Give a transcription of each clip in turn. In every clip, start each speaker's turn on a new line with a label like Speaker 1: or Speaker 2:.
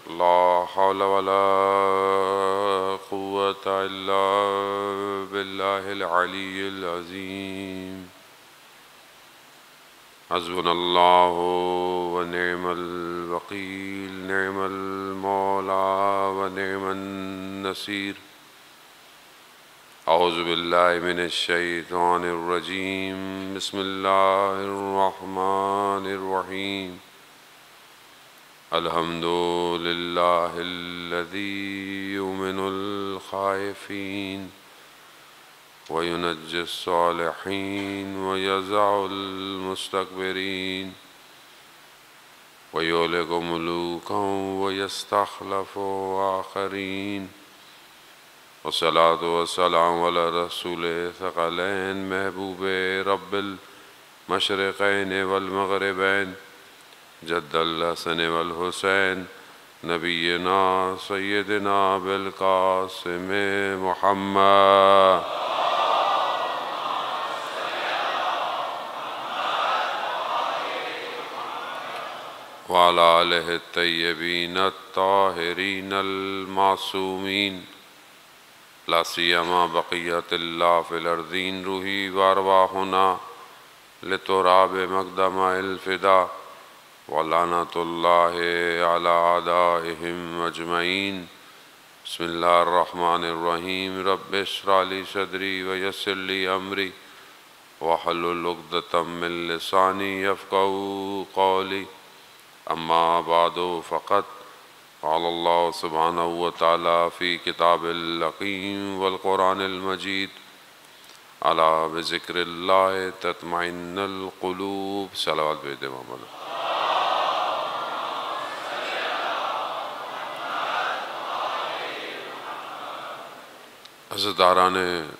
Speaker 1: ला हौला वला कुव्वता इल्ला बिल्लाहिल अलिय्यिल अज़ीम। हस्बुनल्लाहु व निअमल वकील, निअमल मौला व निअमन नसीर। औज़ु बिल्लाहि मिनश शैतानिर रजीम। बिस्मिल्लाहिर रहमानिर रहीम। अल्हम्दुलिल्लाहिल्लज़ी युमिनुल खाइफ़ीन व युनज्जिस सालिहीन व यज़अुल मुस्तकबिरीन व युहलिकु मुलूकन व यस्तख़्लिफ़ु आख़रीन। वस्सलातु वस्सलामु अला रसूलिल सक़लैन महबूबे रब्बिल मशरिक़ैन वल मग़रिबैन जद्दल हसन वल हुसैन नबीना सय्यदना बिल क़ासिम मुहम्मद व अला आलिहि तय्यबीन अत्ताहिरीन अल मासूमीन ला सियमा बक़ियतिल्लाह फ़िल अर्ज़ीन रूही व अरवाहुना लितुराब मक़दमिल फ़िदा व लानतुल्लाहि अला अदाइहिम अजमईन। बिस्मिल्लाहिर रहमानिर रहीम। रब्बि इश्रह ली सदरी व यस्सिर ली अमरी वहलुल उक़दतम मिन लिसानी यफ़क़हू क़ौली। अम्मा बादु फ़क़द क़ालल्लाहु सुब्हानहु व तआला फ़ी किताबिल हकीम वल क़ुरानिल मजीद अला बिज़िक्रिल्लाहि तत्मइन्नुल क़ुलूब। सलावत भेज दे मोहम्मद। हज़रतारान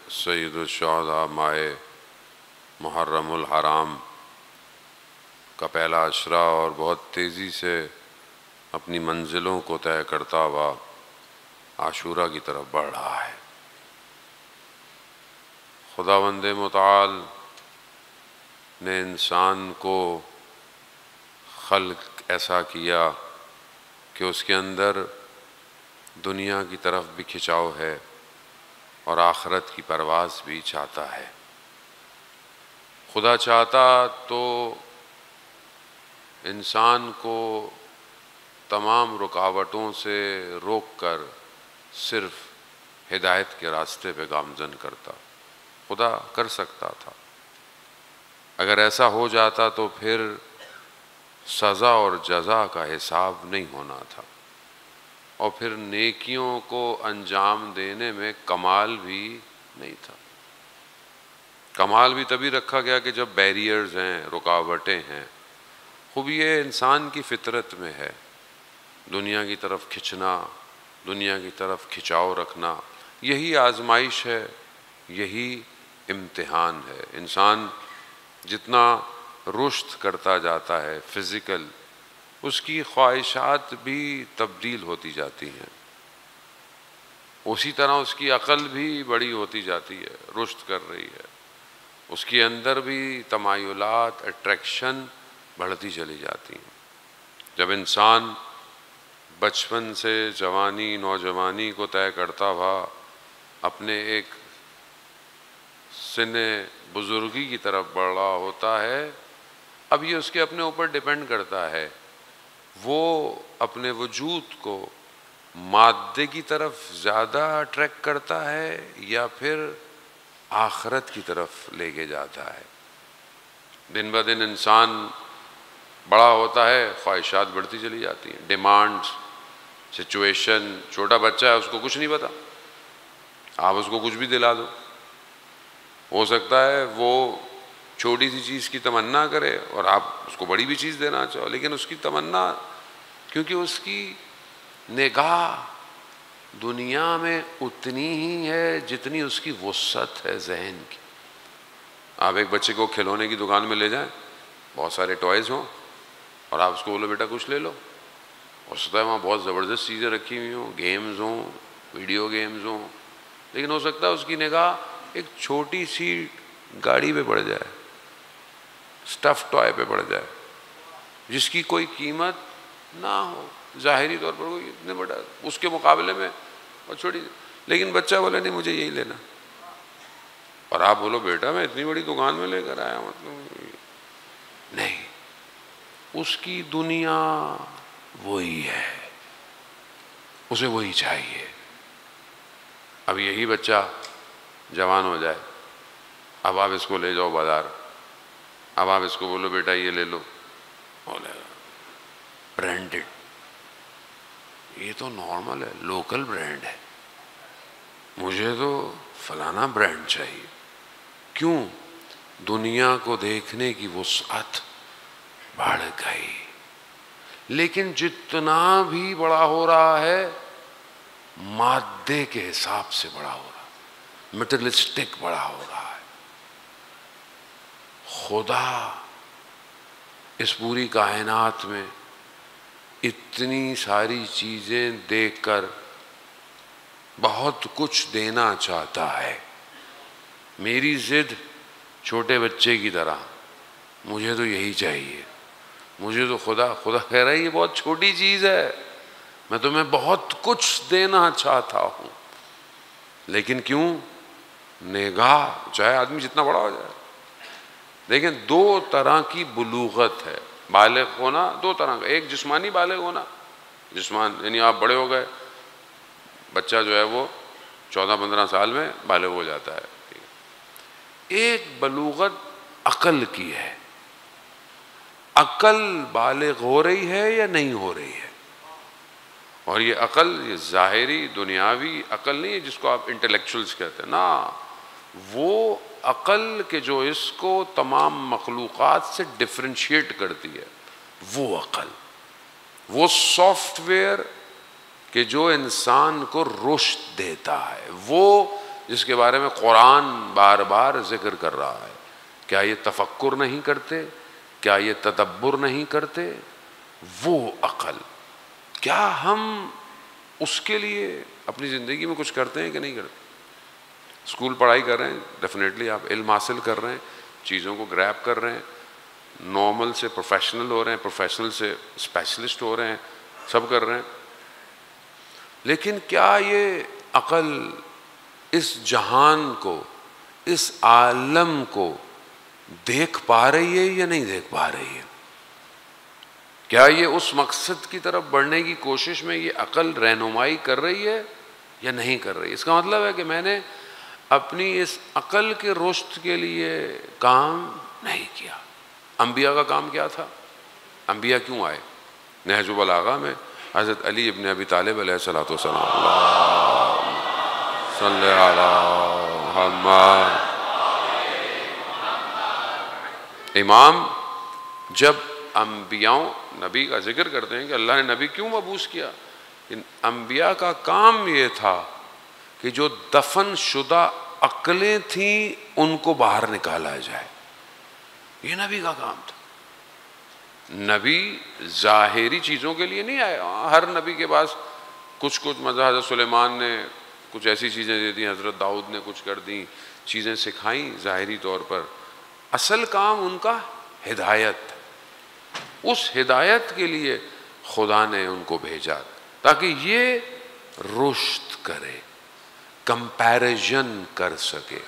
Speaker 1: सय्यदुश शुहदा माए मुहर्रमुल हराम का पहला अशरा और बहुत तेज़ी से अपनी मंजिलों को तय करता हुआ आशूरा की तरफ बढ़ रहा है। खुदावंद मुताल ने इंसान को खल्क ऐसा किया कि उसके अंदर दुनिया की तरफ भी खिंचाव है और आखिरत की परवाज़ भी चाहता है। खुदा चाहता तो इंसान को तमाम रुकावटों से रोककर सिर्फ हिदायत के रास्ते पे गामज़न करता। खुदा कर सकता था। अगर ऐसा हो जाता तो फिर सज़ा और जज़ा का हिसाब नहीं होना था और फिर नेकियों को अंजाम देने में कमाल भी नहीं था। कमाल भी तभी रखा गया कि जब बैरियर्स हैं, रुकावटें हैं। खूब ये इंसान की फितरत में है, दुनिया की तरफ खिंचना, दुनिया की तरफ खिंचाव रखना। यही आजमाइश है, यही इम्तिहान है। इंसान जितना रुश्द करता जाता है फ़िज़िकल, उसकी ख्वाहिशात भी तब्दील होती जाती हैं। उसी तरह उसकी अक़ल भी बड़ी होती जाती है, रुश्द कर रही है। उसके अंदर भी तमायुलात, अट्रैक्शन बढ़ती चली जाती हैं। जब इंसान बचपन से जवानी, नौजवानी को तय करता हुआ अपने एक सिने बुज़ुर्गी की तरफ बढ़ रहा होता है, अब ये उसके अपने ऊपर डिपेंड करता है। वो अपने वजूद को मादे की तरफ ज़्यादा अट्रैक्ट करता है या फिर आखिरत की तरफ लेके जाता है। दिन ब दिन इंसान बड़ा होता है, ख्वाहिशात बढ़ती चली जाती हैं, डिमांड्स, सिचुएशन। छोटा बच्चा है, उसको कुछ नहीं पता, आप उसको कुछ भी दिला दो। हो सकता है वो छोटी सी चीज़ की तमन्ना करे और आप उसको बड़ी भी चीज़ देना चाहो, लेकिन उसकी तमन्ना, क्योंकि उसकी निगाह दुनिया में उतनी ही है जितनी उसकी वुसअत है जहन की। आप एक बच्चे को खिलौने की दुकान में ले जाएं, बहुत सारे टॉयज़ हों और आप उसको बोलो बेटा कुछ ले लो, हो सकता है वहाँ बहुत ज़बरदस्त चीज़ें रखी हुई हों, गेम्स हों, वीडियो गेम्स हों, लेकिन हो सकता है उसकी निगाह एक छोटी सी गाड़ी पे पड़ जाए, स्टफ़ टॉय पे पड़ जाए, जिसकी कोई कीमत ना हो, ज़ाहिरी तौर पर कोई इतने बड़ा उसके मुकाबले में और छोटी, लेकिन बच्चा बोले नहीं मुझे यही लेना, और आप बोलो बेटा मैं इतनी बड़ी दुकान में लेकर आया, मतलब नहीं, उसकी दुनिया वही है, उसे वही चाहिए। अब यही बच्चा जवान हो जाए, अब आप इसको ले जाओ बाजार, अब आप इसको बोलो बेटा ये ले लो, बोलेगा ब्रांडेड, ये तो नॉर्मल है, लोकल ब्रांड है, मुझे तो फलाना ब्रांड चाहिए। क्यों? दुनिया को देखने की वुसअत बढ़ गई। लेकिन जितना भी बड़ा हो रहा है मादे के हिसाब से बड़ा हो रहा है, मटेरियलिस्टिक बड़ा हो रहा है। खुदा इस पूरी कायनात में इतनी सारी चीजें देखकर बहुत कुछ देना चाहता है। मेरी जिद छोटे बच्चे की तरह, मुझे तो यही चाहिए, मुझे तो खुदा कह रहा है ये बहुत छोटी चीज है, मैं तुम्हें बहुत कुछ देना चाहता हूं, लेकिन क्यों? निगाह, चाहे आदमी जितना बड़ा हो जाए। लेकिन दो तरह की बुलूगत है, बालिग होना दो तरह का, एक जिस्मानी बालिग होना, जिस्मान यानी आप बड़े हो गए, बच्चा जो है वो 14-15 साल में बालिग हो जाता है। एक बलूगत अकल की है, अकल बालिग हो रही है या नहीं हो रही है, और ये अकल ये ज़ाहिरी दुनियावी अकल नहीं है जिसको आप इंटेलेक्चुअल्स कहते हैं ना, वो अकल के जो इसको तमाम मखलूक़ात से डिफ्रेंशिएट करती है, वो अकल, वो सॉफ्टवेयर कि जो इंसान को रुश्द देता है, वो जिसके बारे में कुरान बार बार जिक्र कर रहा है। क्या ये तफक्कुर नहीं करते? क्या ये तदब्बुर नहीं करते? वो अकल, क्या हम उसके लिए अपनी ज़िंदगी में कुछ करते हैं कि नहीं करते? स्कूल पढ़ाई कर रहे हैं, डेफिनेटली आप इल्म हासिल कर रहे हैं, चीज़ों को ग्रैब कर रहे हैं, नॉर्मल से प्रोफेशनल हो रहे हैं, प्रोफेशनल से स्पेशलिस्ट हो रहे हैं, सब कर रहे हैं, लेकिन क्या ये अकल इस जहान को, इस आलम को देख पा रही है या नहीं देख पा रही है? क्या ये उस मकसद की तरफ बढ़ने की कोशिश में ये अकल रहनुमाई कर रही है या नहीं कर रही? इसका मतलब है कि मैंने अपनी इस अकल के रुश्द के लिए काम नहीं किया। अंबिया का काम क्या था? अंबिया क्यों आए? नहजुल बलागा में हज़रत अली इब्न अबी तालिब अलैहिस्सलातु वस्सलाम, सल्ले अला मुहम्मद, इमाम जब अंबियाओं नबी का जिक्र करते हैं कि अल्लाह ने नबी क्यों मबूस किया, इन अंबिया का काम ये था कि जो दफन शुदा अक्लें थीं उनको बाहर निकाला जाए, ये नबी का काम था। नबी ज़ाहिरी चीज़ों के लिए नहीं आए, हर नबी के पास कुछ कुछ, मतलब हज़रत सुलेमान ने कुछ ऐसी चीज़ें दे दी, हज़रत दाऊद ने कुछ कर दी, चीज़ें सिखाई ज़ाहिरी तौर पर, असल काम उनका हिदायत। उस हिदायत के लिए खुदा ने उनको भेजा ताकि ये रुश्द करे, कंपैरिजन कर सके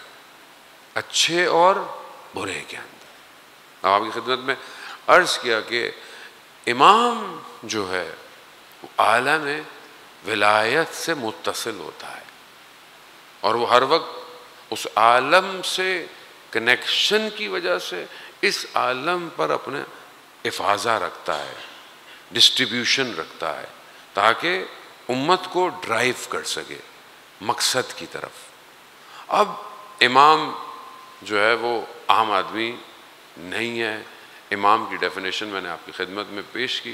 Speaker 1: अच्छे और बुरे के अंदर। अब आपकी खिदमत में अर्ज़ किया कि इमाम जो है वो आलम विलायत से मुत्तसिल होता है और वो हर वक्त उस आलम से कनेक्शन की वजह से इस आलम पर अपने इफ़ाज़ा रखता है, डिस्ट्रीब्यूशन रखता है, ताकि उम्मत को ड्राइव कर सके मकसद की तरफ। अब इमाम जो है वो आम आदमी नहीं है। इमाम की डेफिनेशन मैंने आपकी खिदमत में पेश की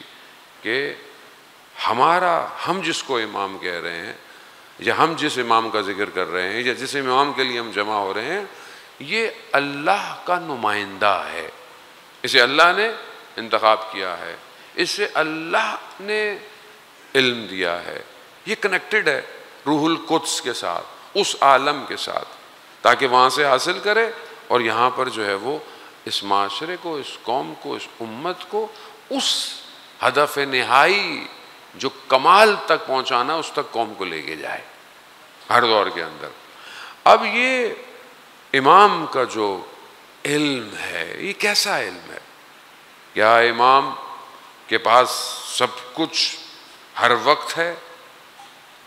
Speaker 1: कि हम जिसको इमाम कह रहे हैं या हम जिस इमाम का जिक्र कर रहे हैं या जिस इमाम के लिए हम जमा हो रहे हैं, ये अल्लाह का नुमाइंदा है, इसे अल्लाह ने इंतखाब किया है, इससे अल्लाह ने इल्म दिया है, ये कनेक्टेड है रूहुल कुद्स के साथ, उस आलम के साथ, ताकि वहाँ से हासिल करे और यहाँ पर जो है वो इस माशरे को, इस कौम को, इस उम्मत को उस हदफ निहाई जो कमाल तक पहुंचाना उस तक कौम को लेके जाए हर दौर के अंदर। अब ये इमाम का जो इल्म है, ये कैसा इल्म है? क्या इमाम के पास सब कुछ हर वक्त है?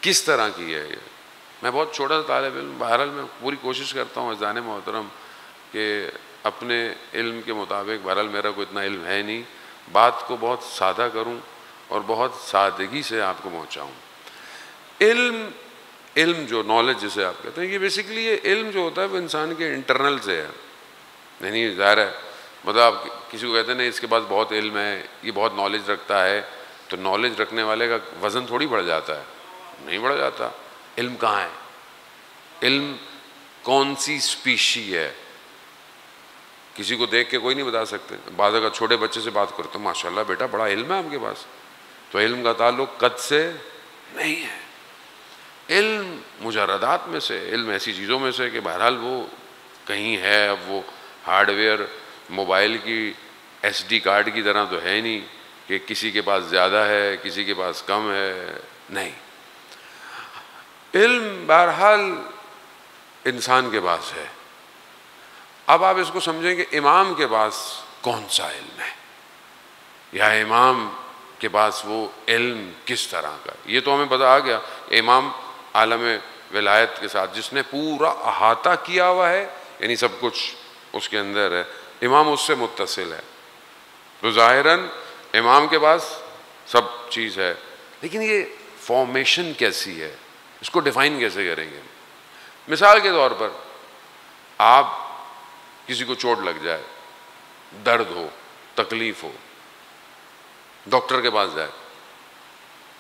Speaker 1: किस तरह की है ये? मैं बहुत छोटा सा तालिब इल्म, बहरहाल मैं पूरी कोशिश करता हूँ अज़ान मोहतरम कि अपने इल्म के मुताबिक, बहरहाल मेरा कोई इतना इल्म है नहीं, बात को बहुत सादा करूँ और बहुत सादगी से आपको पहुँचाऊँ। इल्म जो नॉलेज जिसे आप कहते हैं, ये बेसिकली ये इल्म जो होता है वो इंसान के इंटरनल से है। नहीं ज़ाहिर है, मतलब आप किसी को कहते हैं नहीं इसके पास बहुत इल्म है, ये बहुत नॉलेज रखता है, तो नॉलेज रखने वाले का वज़न थोड़ी बढ़ जाता है, नहीं बढ़ जाता। इल्म कहाँ है? इल्म कौन सी स्पीशी है? किसी को देख के कोई नहीं बता सकते। बाद अगर छोटे बच्चे से बात करते, माशाल्लाह बेटा बड़ा इल्म है आपके पास, तो इल्म का ताल्लुक कद से नहीं है। इल्म मुजर्रदात में से, इल्म ऐसी चीज़ों में से कि बहरहाल वो कहीं है। अब वो हार्डवेयर मोबाइल की SD कार्ड की तरह तो है नहीं कि किसी के पास ज़्यादा है किसी के पास कम है, नहीं। इल्म बहरहाल इंसान के पास है। अब आप इसको समझें कि इमाम के पास कौन सा इल्म है, या इमाम के पास वो इल्म किस तरह का। ये तो हमें पता आ गया, इमाम आलम विलायत के साथ जिसने पूरा अहाता किया हुआ है, यानी सब कुछ उसके अंदर है, इमाम उससे मुत्तसिल है, तो ज़ाहिरन इमाम के पास सब चीज़ है। लेकिन ये फॉर्मेशन कैसी है, इसको डिफ़ाइन कैसे करेंगे? मिसाल के तौर पर आप किसी को चोट लग जाए, दर्द हो, तकलीफ़ हो, डॉक्टर के पास जाए,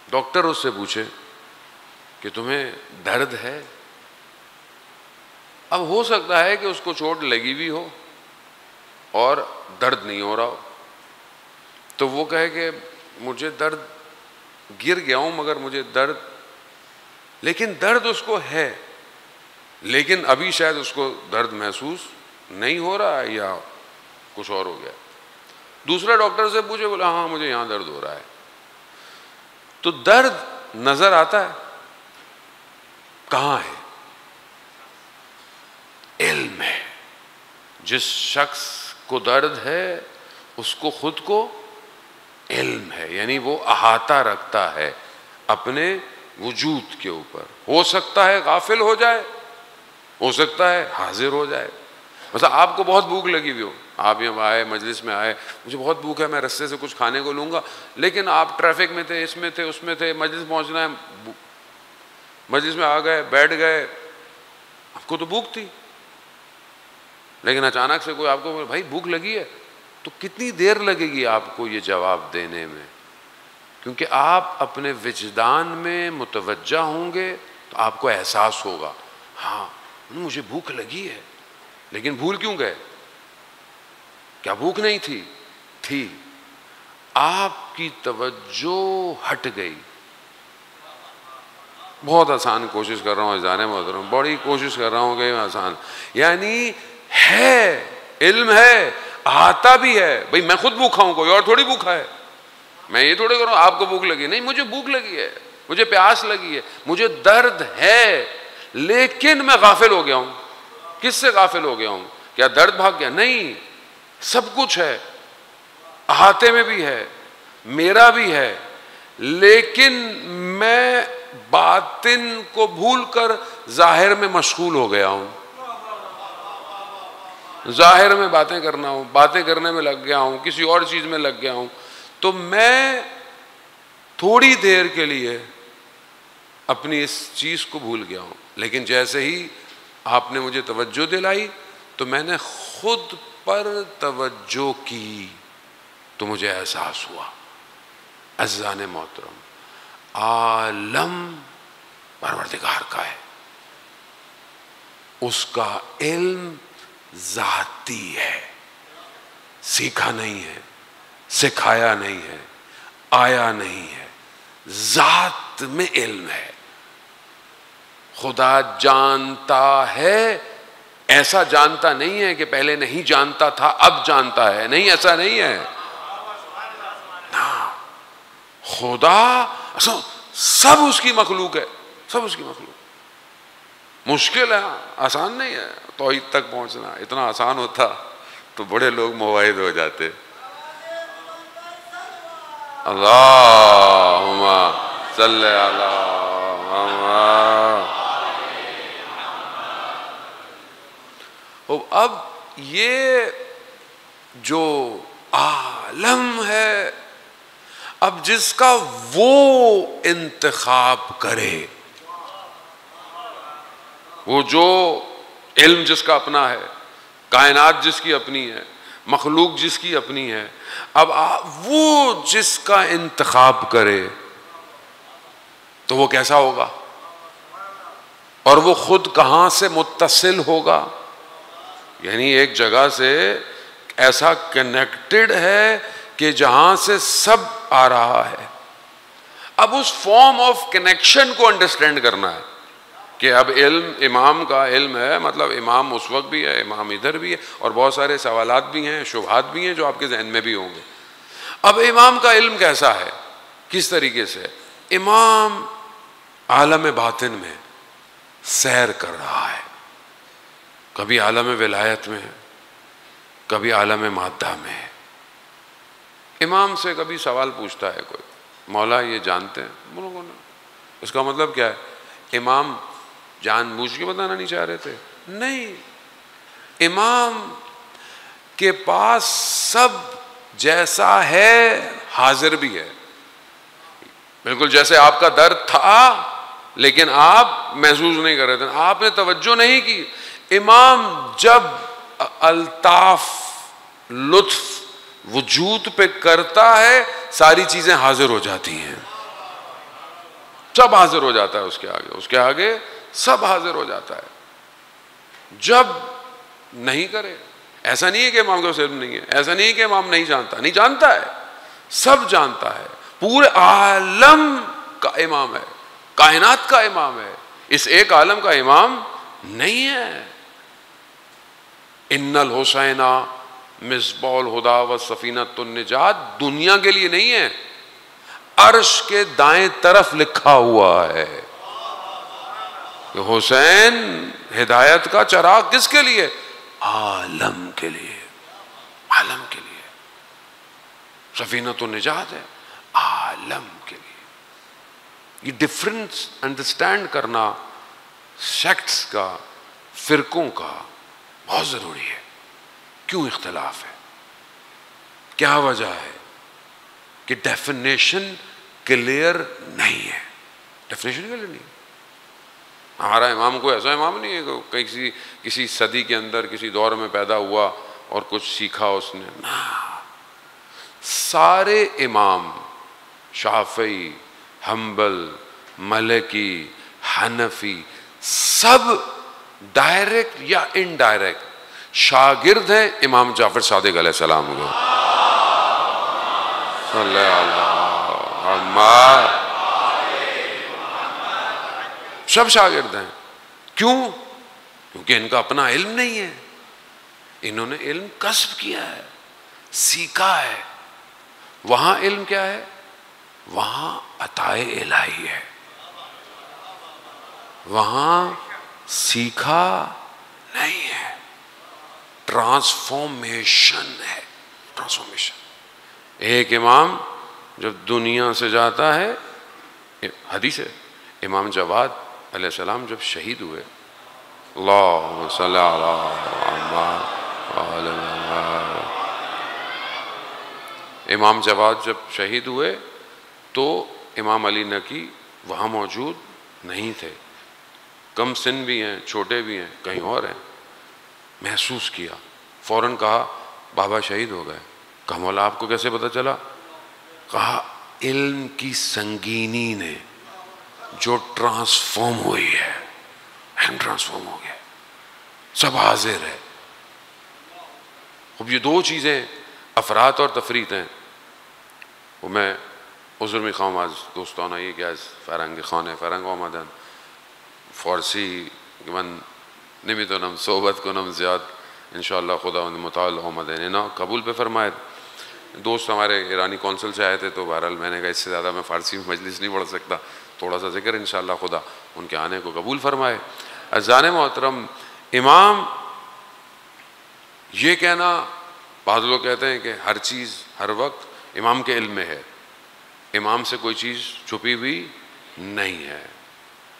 Speaker 1: डॉक्टर उससे पूछे कि तुम्हें दर्द है। अब हो सकता है कि उसको चोट लगी भी हो और दर्द नहीं हो रहा हो, तो वो कहे कि मुझे दर्द, गिर गया हूं मगर मुझे दर्द, लेकिन दर्द उसको है, लेकिन अभी शायद उसको दर्द महसूस नहीं हो रहा है या कुछ और हो गया। दूसरा डॉक्टर से पूछे, बोला हाँ मुझे यहां दर्द हो रहा है। तो दर्द नजर आता है, कहां है? इल्म है। जिस शख्स को दर्द है उसको खुद को इल्म है, यानी वो अहाता रखता है अपने वजूद के ऊपर। हो सकता है गाफिल हो जाए, हो सकता है हाजिर हो जाए। मतलब आपको बहुत भूख लगी हुई हो, आप यहाँ आए, मजलिस में आए, मुझे बहुत भूख है, मैं रास्ते से कुछ खाने को लूँगा, लेकिन आप ट्रैफिक में थे, इसमें थे, उसमें थे, मजलिस पहुँचना है, मजलिस में आ गए, बैठ गए, आपको तो भूख थी, लेकिन अचानक से कोई आपको बोले भाई भूख लगी है, तो कितनी देर लगेगी आपको ये जवाब देने में? क्योंकि आप अपने विजदान में मुतवज्जा होंगे तो आपको एहसास होगा, हाँ मुझे भूख लगी है, लेकिन भूल क्यों गए? क्या भूख नहीं थी? थी। आपकी तवज्जो हट गई। बहुत आसान कोशिश कर रहा हूँ अज़ान मोहतरम, बड़ी कोशिश कर रहा हूँ कि आसान, यानी है, इल्म है, आता भी है। भाई मैं खुद भूखा हूँ, कोई और थोड़ी भूखा है। मैं ये थोड़ी करूँ आपको भूख लगी, नहीं, मुझे भूख लगी है, मुझे प्यास लगी है, मुझे दर्द है, लेकिन मैं गाफिल हो गया हूँ। किससे गाफिल हो गया हूँ? क्या दर्द भाग गया? नहीं, सब कुछ है, अहाते में भी है, मेरा भी है, लेकिन मैं बातिन को भूलकर जाहिर में मशगूल हो गया हूँ। जाहिर में बातें करना हूँ, बातें करने में लग गया हूँ, किसी और चीज में लग गया हूँ, तो मैं थोड़ी देर के लिए अपनी इस चीज को भूल गया हूँ। लेकिन जैसे ही आपने मुझे तवज्जो दिलाई तो मैंने खुद पर तवज्जो की, तो मुझे एहसास हुआ अज़ान मोहतरम आलम परवरदिगार का है, उसका इल्म ज़ाती है, सीखा नहीं है, सिखाया नहीं है, आया नहीं है, ज़ात में इल्म है। खुदा जानता है, ऐसा जानता नहीं है कि पहले नहीं जानता था अब जानता है, नहीं, ऐसा नहीं है ना। खुदा सब उसकी मखलूक है, सब उसकी मखलूक। मुश्किल है, आसान नहीं है तौहीद तक पहुंचना। इतना आसान होता तो बड़े लोग मुवाहिद हो जाते। अल्लाहुम्मा सल्ले अला मुहम्मद। अब ये जो आलम है, अब जिसका वो इंतखाब करे, वो जो इल्म जिसका अपना है, कायनात जिसकी अपनी है, मखलूक जिसकी अपनी है, अब वो जिसका इंतखाब करे तो वो कैसा होगा, और वो खुद कहां से मुत्तसिल होगा, यानी एक जगह से ऐसा कनेक्टेड है कि जहां से सब आ रहा है। अब उस फॉर्म ऑफ कनेक्शन को अंडरस्टैंड करना है कि अब इल्म, इमाम का इल्म है, मतलब इमाम उस वक्त भी है, इमाम इधर भी है, और बहुत सारे सवालात भी हैं, शुबहात भी हैं जो आपके जहन में भी होंगे। अब इमाम का इल्म कैसा है, किस तरीके से? इमाम आलम बातिन में सैर कर रहा है, कभी आलम विलायत में है, कभी आलम मादा में है। इमाम से कभी सवाल पूछता है कोई, मौला ये जानते हैं? बोलो ना। इसका मतलब क्या है? इमाम जानबूझ के बताना नहीं चाह रहे थे? नहीं, इमाम के पास सब जैसा है हाजिर भी है। बिल्कुल जैसे आपका दर्द था लेकिन आप महसूस नहीं कर रहे थे, आपने तवज्जो नहीं की। इमाम जब अल्ताफ लुत्फ वजूद पे करता है, सारी चीजें हाजिर हो जाती हैं, सब हाजिर हो जाता है उसके आगे, उसके आगे सब हाजिर हो जाता है। जब नहीं करे, ऐसा नहीं है कि इमाम का सिर्फ नहीं है, ऐसा नहीं है कि इमाम नहीं जानता, नहीं जानता है, सब जानता है, पूरे आलम का इमाम है, कायनात का इमाम है, इस एक आलम का इमाम नहीं है। इन्नल हुसैना मिसबाउल हुदा व सफीनतुन निजात दुनिया के लिए नहीं है, अर्श के दाएं तरफ लिखा हुआ है कि हुसैन हिदायत का चराग किसके लिए? आलम के लिए, आलम के लिए। सफीनतुन निजात है आलम के लिए। ये डिफरेंस अंडरस्टैंड करना सेक्ट्स का, फिरकों का बहुत जरूरी है। क्यों इख्तिलाफ है, क्या वजह है कि डेफिनेशन क्लियर नहीं है? डेफिनेशन क्लियर नहीं। हमारा इमाम कोई ऐसा इमाम नहीं है कि किसी सदी के अंदर किसी दौर में पैदा हुआ और कुछ सीखा उसने ना। सारे इमाम शाफी, हम्बल, मलकी, हनफी, सब डायरेक्ट या इनडायरेक्ट शागिर्द हैं इमाम जाफर सादिक अलैहिस्सलाम के। सब शागिर्द हैं। क्यों? क्योंकि इनका अपना इल्म नहीं है, इन्होंने इल्म कस्ब किया है, सीखा है। वहां इल्म क्या है? वहां अताए इलाही है, वहां सीखा नहीं है, ट्रांसफॉर्मेशन है, ट्रांसफॉर्मेशन। एक इमाम जब दुनिया से जाता है, हदीस है, इमाम जवाद अलैहिस्सलाम जब शहीद हुए, अल्लाहुम्मा सल्ली अला मुहम्मद, इमाम जवाद जब शहीद हुए तो इमाम अली नकी वहाँ मौजूद नहीं थे, कम सिन भी हैं, छोटे भी हैं, कहीं और हैं। महसूस किया, फौरन कहा बाबा शहीद हो गए। कहा मौला आपको कैसे पता चला? कहा इल्म की संगीनी ने जो ट्रांसफॉर्म हुई है, हम ट्रांसफॉर्म हो गए, सब हाजिर है। अब ये दो चीज़ें अफरात और तफरीत हैं। वो मैं उज़्र मिख़वाम आज दोस्ताना ये क्या फ़रंग खान फ़रंग आमदन फ़ारसी मन नमितनम सोबत को नम ज़्याद इंशाअल्लाह खुदा मुताल आमदन ना कबूल पे फरमाए। दोस्त हमारे ईरानी कौंसल से आए थे, तो बहरहाल मैंने कहा इससे ज़्यादा मैं फ़ारसी में मजलिस नहीं पढ़ सकता, थोड़ा सा जिक्र इंशाअल्लाह खुदा उनके आने को कबूल फरमाए। अज़ान मोहतरम, इमाम ये कहना, बाद लोग कहते हैं कि हर चीज़ हर वक्त इमाम के इल्म में है, इमाम से कोई चीज़ छुपी हुई नहीं है।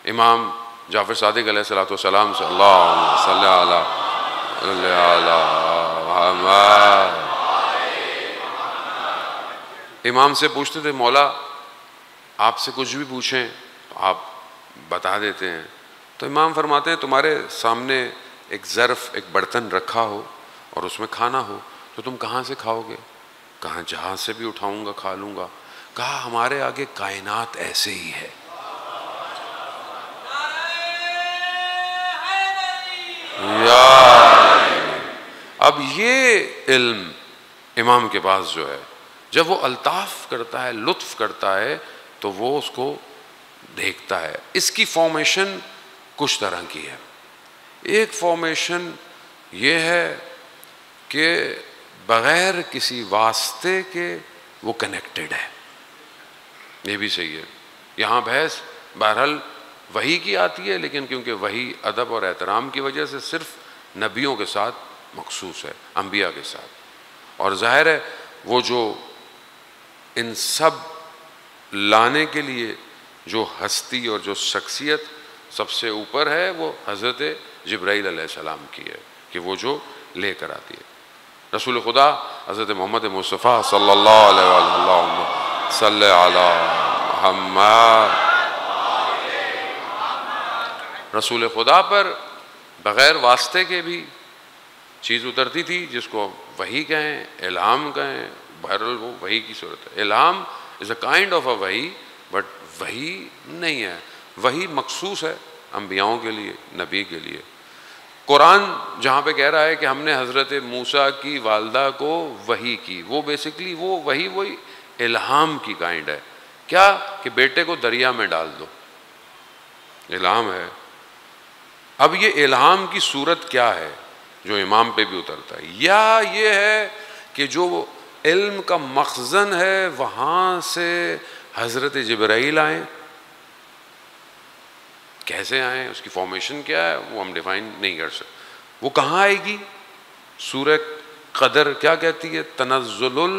Speaker 1: इमाम जाफ़र सादिक अलैहिस्सलाम से इमाम से पूछते थे, मौला आपसे कुछ भी पूछें तो आप बता देते हैं। तो इमाम फरमाते हैं, तुम्हारे सामने एक ज़र्फ़, एक बर्तन रखा हो और उसमें खाना हो, तो तुम कहाँ से खाओगे? कहाँ जहाँ से भी उठाऊंगा खा लूँगा। कहा हमारे आगे कायनात ऐसे ही है। अब ये इल्म इमाम के पास जो है, जब वो अल्ताफ़ करता है, लुत्फ़ करता है, तो वो उसको देखता है। इसकी फॉर्मेशन कुछ तरह की है। एक फॉर्मेशन ये है कि बग़ैर किसी वास्ते के वो कनेक्टेड है, ये भी सही है। यहाँ बहस बहरहाल वही की आती है, लेकिन क्योंकि वही अदब और एहतराम की वजह से सिर्फ नबियों के साथ मखसूस है, अंबिया के साथ। और ज़ाहिर है वो जो इन सब लाने के लिए जो हस्ती और जो शख्सियत सबसे ऊपर है, वो हज़रत जिब्राईल अलैहिस्सलाम की है कि वो जो लेकर आती है। रसूल खुदा हज़रत मोहम्मद मुस्तफ़ा सल्लल्लाहु अलैहि वसल्लम रसूल खुदा पर बग़ैर वास्ते के भी चीज़ उतरती थी, जिसको वही कहें, इल्हाम कहें, बहरहाल वो वही की सूरत है। इल्हाम is a kind of a वही, बट वही नहीं है। वही मखसूस है अंबियाओं के लिए, नबी के लिए। कुरान जहाँ पे कह रहा है कि हमने हज़रत मूसा की वालदा को वही की, वो बेसिकली वो वही इल्हाम की काइंड है। क्या कि बेटे को दरिया में डाल दो, इल्हाम है। अब ये इल्हाम की सूरत क्या है जो इमाम पे भी उतरता है? या ये है कि जो इल्म का मखज़न है वहाँ से हज़रत जिब्राईल आए, कैसे आए, उसकी फॉर्मेशन क्या है, वो हम डिफाइन नहीं कर सकते। वो कहाँ आएगी? सूरह क़दर क्या कहती है? तनज़्ज़ुलुल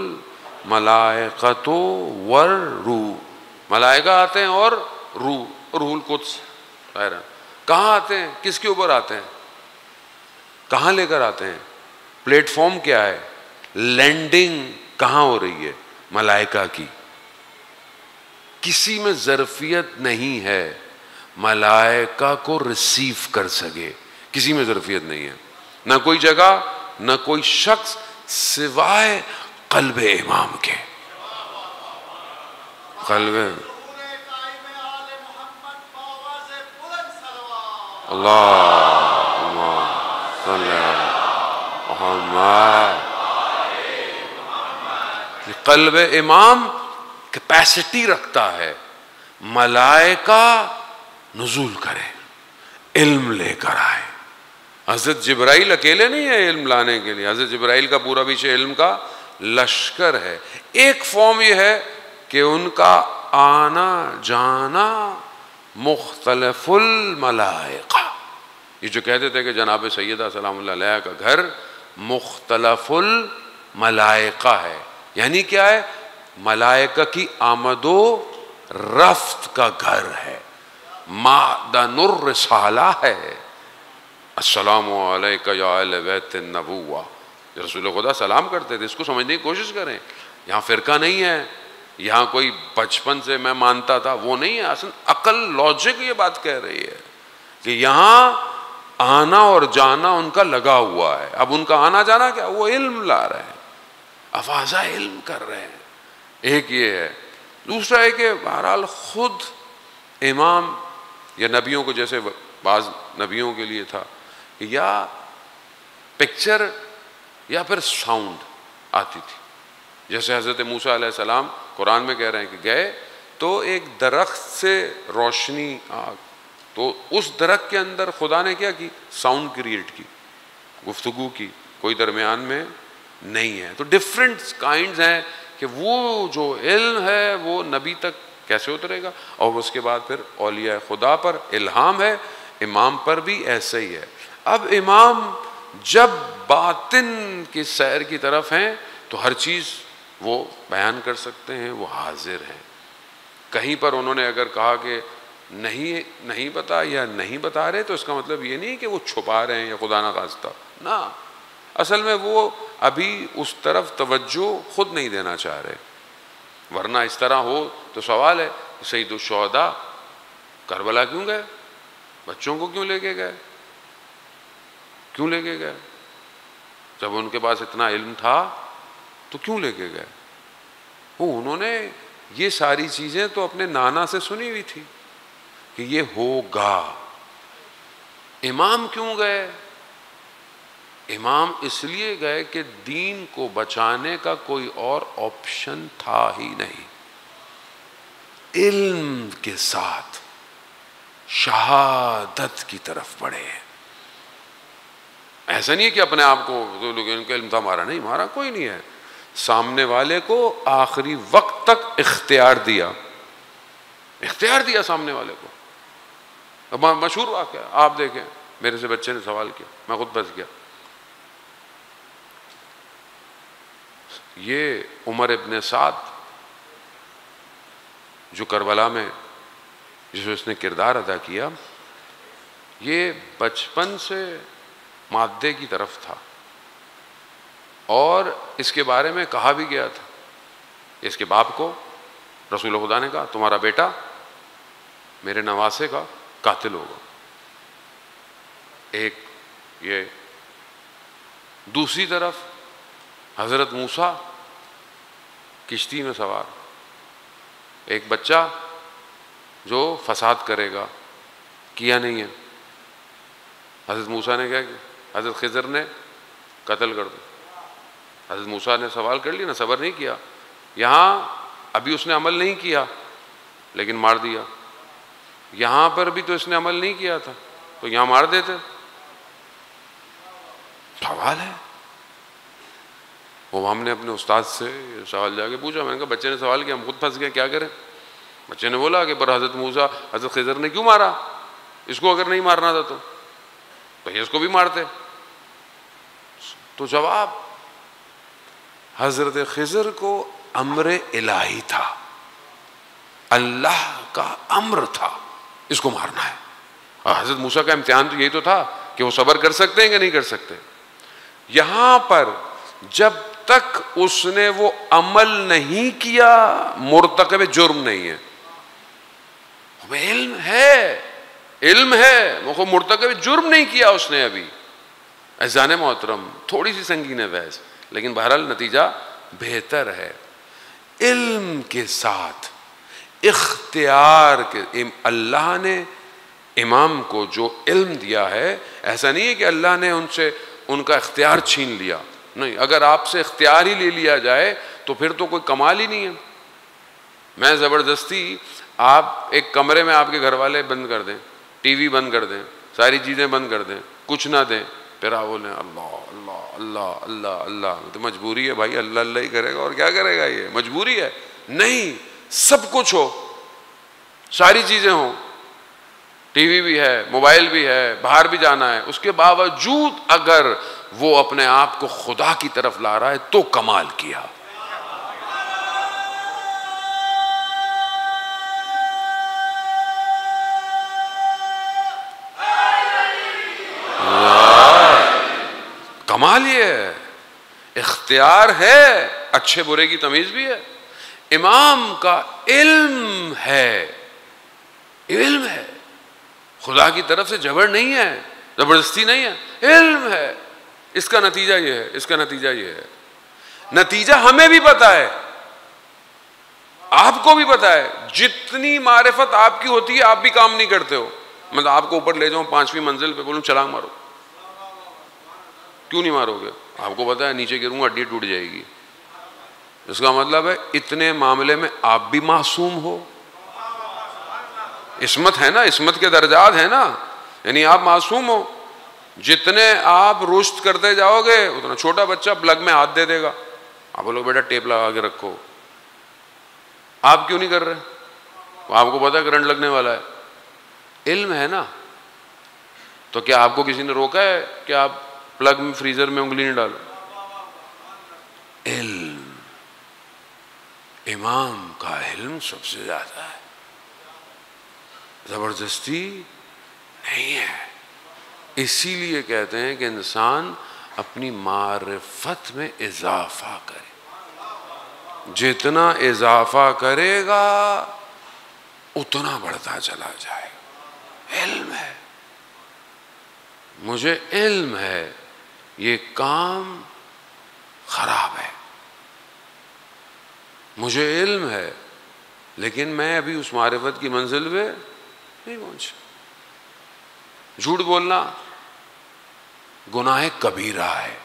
Speaker 1: मलाइकतु वर रूह, मलाइका आते हैं और रूहुल कुद्स। कहाँ आते हैं? किसके ऊपर आते हैं? कहाँ लेकर आते हैं? प्लेटफॉर्म क्या है? लैंडिंग कहाँ हो रही है? मलाइका की। किसी में ज़रफ़ियत नहीं है मलाइका को रिसीव कर सके, किसी में ज़रफ़ियत नहीं है, ना कोई जगह, ना कोई शख्स, सिवाय क़ल्ब इमाम के। क़ल्ब अल्लाहुम्मा सल्ली अला मुहम्मद। क़ल्ब इमाम कैपेसिटी रखता है मलाइका नुज़ूल करे, इल्म लेकर आए। हज़रत जिब्राईल अकेले नहीं है इल्म लाने के लिए, हज़रत जिब्राईल का पूरा पीछे इल्म का लश्कर है। एक फॉर्म यह है कि उनका आना जाना मुख्तलिफुल मलाइका, ये जो कहते थे कि जनाब सैयदा सलामुल्लाह अलैहा का घर मुख्तलिफुल मलाइका है, यानी क्या है? मलाइका की आमदो रफ्त का घर है, मादनुर रिसाला है। अस्सलामु अलैका या अहले बैत नबुव्वा, रसूल खुदा सलाम करते थे। इसको समझने की कोशिश करें। यहाँ फ़िरका नहीं है, यहाँ कोई बचपन से मैं मानता था वो नहीं है। असल अकल, लॉजिक ये बात कह रही है कि यहाँ आना और जाना उनका लगा हुआ है। अब उनका आना जाना क्या? वो इल्म ला रहे हैं, अफाजा इल्म कर रहे हैं। एक ये है। दूसरा है कि बहरहाल खुद इमाम या नबियों को, जैसे बाज़ नबियों के लिए था, या पिक्चर या फिर साउंड आती थी। जैसे हज़रत मूसा अलैहिस्सलाम कुरान में कह रहे हैं कि गए तो एक दरख्त से रोशनी आ, तो उस दरख्त के अंदर खुदा ने क्या की? साउंड क्रिएट की, गुफ्तगू की। कोई दरमियान में नहीं है। तो डिफरेंट काइंड्स हैं कि वो जो इल्म है वो नबी तक कैसे उतरेगा, और उसके बाद फिर औलिया खुदा पर इल्हाम है, इमाम पर भी ऐसे ही है। अब इमाम जब बातिन की सैर की तरफ हैं तो हर चीज़ वो बयान कर सकते हैं, वो हाजिर हैं। कहीं पर उन्होंने अगर कहा कि नहीं बता या नहीं बता रहे, तो इसका मतलब ये नहीं कि वो छुपा रहे हैं या खुदा ना खास्ता ना, असल में वो अभी उस तरफ तवज्जो खुद नहीं देना चाह रहे। वरना इस तरह हो तो सवाल है, सईदुल शुहदा करबला क्यों गए, बच्चों को क्यों लेके गए, क्यों लेके गए? जब उनके पास इतना इल्म था तो क्यों लेके गए? वो उन्होंने ये सारी चीजें तो अपने नाना से सुनी हुई थी कि ये होगा। इमाम क्यों गए? इमाम इसलिए गए कि दीन को बचाने का कोई और ऑप्शन था ही नहीं। इल्म के साथ शहादत की तरफ बढ़े हैं। ऐसा नहीं है कि अपने आप को तो लोग इनका इल्म था, मारा नहीं, मारा कोई नहीं है। सामने वाले को आखिरी वक्त तक इख्तियार दिया सामने वाले को। अब मशहूर वाक़या आप देखें, मेरे से बच्चे ने सवाल किया, मैं खुद फंस गया। ये उमर इब्न साद जो करबला में जिसमें उसने किरदार अदा किया, ये बचपन से मादे की तरफ था और इसके बारे में कहा भी गया था। इसके बाप को रसूल खुदा ने कहा तुम्हारा बेटा मेरे नवासे का कातिल होगा। एक ये, दूसरी तरफ हजरत मूसा किश्ती में सवार, एक बच्चा जो फसाद करेगा, किया नहीं है। हजरत मूसा ने क्या किया? हजरत खिजर ने कत्ल कर दो। हजरत मूसा ने सवाल कर लिया ना, सब्र नहीं किया। यहाँ अभी उसने अमल नहीं किया लेकिन मार दिया। यहाँ पर भी तो इसने अमल नहीं किया था तो यहाँ मार देते। सवाल है। वो हमने अपने उस्ताद से सवाल जाके पूछा, मैंने कहा बच्चे ने सवाल किया, हम खुद फंस गए, क्या करें? बच्चे ने बोला कि पर हजरत मूसा हजरत खिजर ने क्यों मारा? इसको अगर नहीं मारना था तो इसको भी मारते। तो जवाब, हजरत खिजर को अम्र इलाही था, अल्लाह का अम्र था इसको मारना है। और हजरत मूसा का इम्तिहान तो यही तो था कि वो सब्र कर सकते हैं कि नहीं कर सकते। यहां पर जब तक उसने वो अमल नहीं किया, मुर्तकब जुर्म नहीं है। इल्म है वो मुर्तकब जुर्म नहीं किया उसने अभी। अज़ान मोहतरम, थोड़ी सी संगीन है बहस, लेकिन बहरहाल नतीजा बेहतर है। इल्म के साथ इख्तियार के, अल्लाह ने इमाम को जो इल्म दिया है, ऐसा नहीं है कि अल्लाह ने उनसे उनका इख्तियार छीन लिया, नहीं। अगर आपसे इख्तियार ही ले लिया जाए तो फिर तो कोई कमाल ही नहीं है। मैं ज़बरदस्ती आप एक कमरे में आपके घर वाले बंद कर दें, टीवी बंद कर दें, सारी चीज़ें बंद कर दें, कुछ ना दें, फिर आप बोलें अल्लाह अल्लाह अल्लाह अल्लाह अल्लाह, तो मजबूरी है भाई, अल्लाह अल्लाह ही करेगा और क्या करेगा, ये मजबूरी है। नहीं, सब कुछ हो, सारी चीज़ें हो, टीवी भी है, मोबाइल भी है, बाहर भी जाना है, उसके बावजूद अगर वो अपने आप को खुदा की तरफ ला रहा है तो कमाल किया। कमाल ये है, इख्तियार है, अच्छे बुरे की तमीज भी है। इमाम का इल्म है, इल्म है, खुदा की तरफ से जबर नहीं है, जबरदस्ती नहीं है, इल्म है। इसका नतीजा ये है, इसका नतीजा ये है। नतीजा हमें भी पता है, आपको भी पता है। जितनी मारिफत आपकी होती है आप भी काम नहीं करते हो। मतलब आपको ऊपर ले जाऊं 5वीं मंजिल पे, बोलूं छलांग मारो, क्यों नहीं मारोगे? आपको पता है नीचे गिरूंगा हड्डी टूट जाएगी। इसका मतलब है इतने मामले में आप भी मासूम हो। इस्मत है ना, इस्मत के दर्जात है ना, यानी आप मासूम हो। जितने आप रुष्ट करते जाओगे उतना छोटा बच्चा प्लग में हाथ दे देगा, आप बोलोगे बेटा टेप लगा के रखो, आप क्यों नहीं कर रहे? आपको पता है करंट लगने वाला है, इल्म है ना। तो क्या आपको किसी ने रोका है कि आप प्लग में फ्रीजर में उंगली नहीं डालो? इल्म, इमाम का इल्म सबसे ज्यादा है, जबरदस्ती नहीं है। इसीलिए कहते हैं कि इंसान अपनी मारिफत में इजाफा करे, जितना इजाफा करेगा उतना बढ़ता चला जाएगा। इल्म है, मुझे इल्म है ये काम खराब है, मुझे इल्म है लेकिन मैं अभी उस मारिफत की मंजिल पे नहीं पहुंचा। झूठ बोलना गुनाह कबीरा है,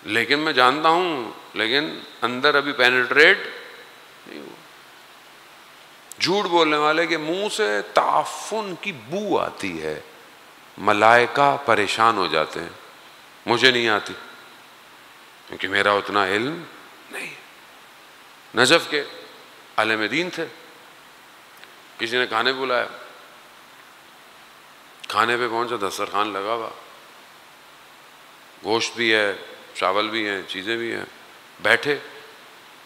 Speaker 1: लेकिन मैं जानता हूं, लेकिन अंदर अभी पेनिट्रेट नहीं हुआ। झूठ बोलने वाले के मुंह से ताफुन की बू आती है, मलाइका परेशान हो जाते हैं, मुझे नहीं आती क्योंकि मेरा उतना इल्म नहीं है। नजफ के आलिम दीन थे, किसी ने खाने बुलाया, खाने पे पहुंचा, दस्तरखान लगा हुआ, गोश्त भी है, चावल भी हैं, चीज़ें भी हैं, बैठे,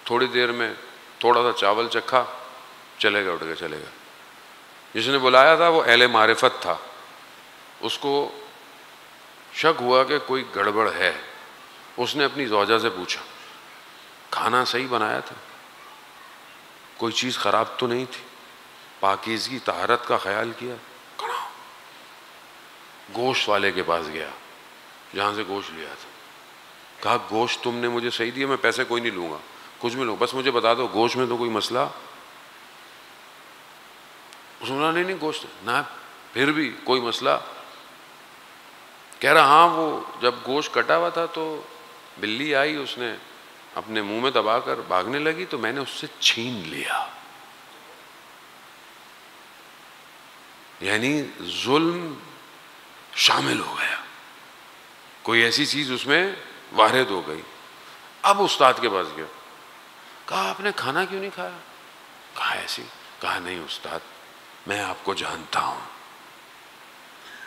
Speaker 1: थोड़ी देर में थोड़ा सा चावल चखा, चले गए, उठ के चले गए। जिसने बुलाया था वो अहले मारिफत था, उसको शक हुआ कि कोई गड़बड़ है। उसने अपनी ज़ौजा से पूछा, खाना सही बनाया था, कोई चीज़ ख़राब तो नहीं थी, पाकीज़गी तहारत का ख्याल किया? गोश्त वाले के पास गया जहाँ से गोश्त लिया था, कहा गोश्त तुमने मुझे सही दिया, मैं पैसे कोई नहीं लूँगा, कुछ भी लूँ, बस मुझे बता दो गोश्त में तो कोई मसला? उसने बोला नहीं गोश्त ना, फिर भी कोई मसला? कह रहा हाँ, वो जब गोश्त कटा हुआ था तो बिल्ली आई, उसने अपने मुंह में दबा कर भागने लगी तो मैंने उससे छीन लिया। यानी जुल्म शामिल हो गया, कोई ऐसी चीज उसमें वारिद हो गई। अब उस्ताद के पास गया, कहा आपने खाना क्यों नहीं खाया? कहा ऐसी? कहा नहीं उस्ताद, मैं आपको जानता हूं।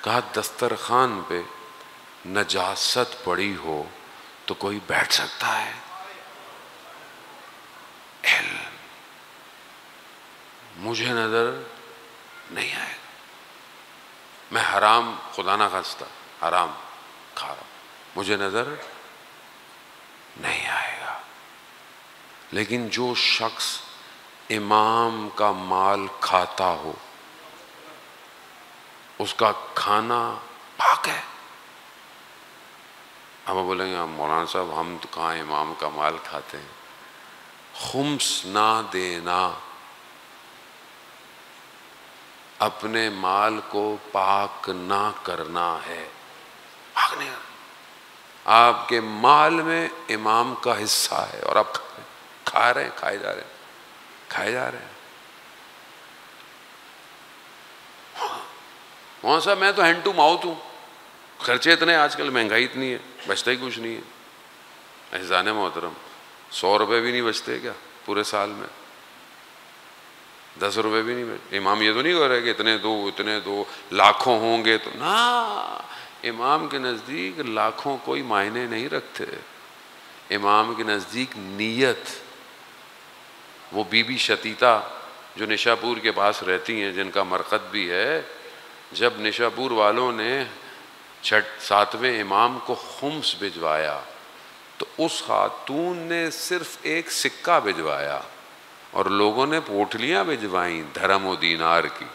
Speaker 1: कहा दस्तरखान पे नजासत पड़ी हो तो कोई बैठ सकता है? मुझे नजर नहीं आएगा, मैं हराम, खुदा ना खास्ता हराम खा रहा, मुझे नजर नहीं आएगा। लेकिन जो शख्स इमाम का माल खाता हो, उसका खाना पाक है। अब आप बोलेंगे मौलाना साहब हम तो कहाँ इमाम का माल खाते हैं? खुम्स ना देना अपने माल को पाक ना करना है, पाक नहीं करना। आपके माल में इमाम का हिस्सा है और आप खा रहे हैं, खाए जा रहे हैं, खाए जा रहे हैं। वहां साहब मैं तो हैंड टू माउथ हूं, खर्चे इतने, आजकल महंगाई इतनी है, बचता ही कुछ नहीं है। ऐज़ान मोहतरम 100 रुपये भी नहीं बचते क्या पूरे साल में? 10 रुपये भी नहीं बचते। इमाम ये तो नहीं कह रहे कि इतने दो लाखों होंगे तो ना, इमाम के नज़दीक लाखों कोई मायने नहीं रखते। इमाम के नज़दीक नीयत, वो बीबी शतीता जो निशापुर के पास रहती हैं, जिनका मरकद भी है, जब निशापुर वालों ने 7वें इमाम को खुम्स भिजवाया तो उस खातून ने सिर्फ एक सिक्का भिजवाया और लोगों ने पोटलियां भिजवाई धर्म और दीनार की।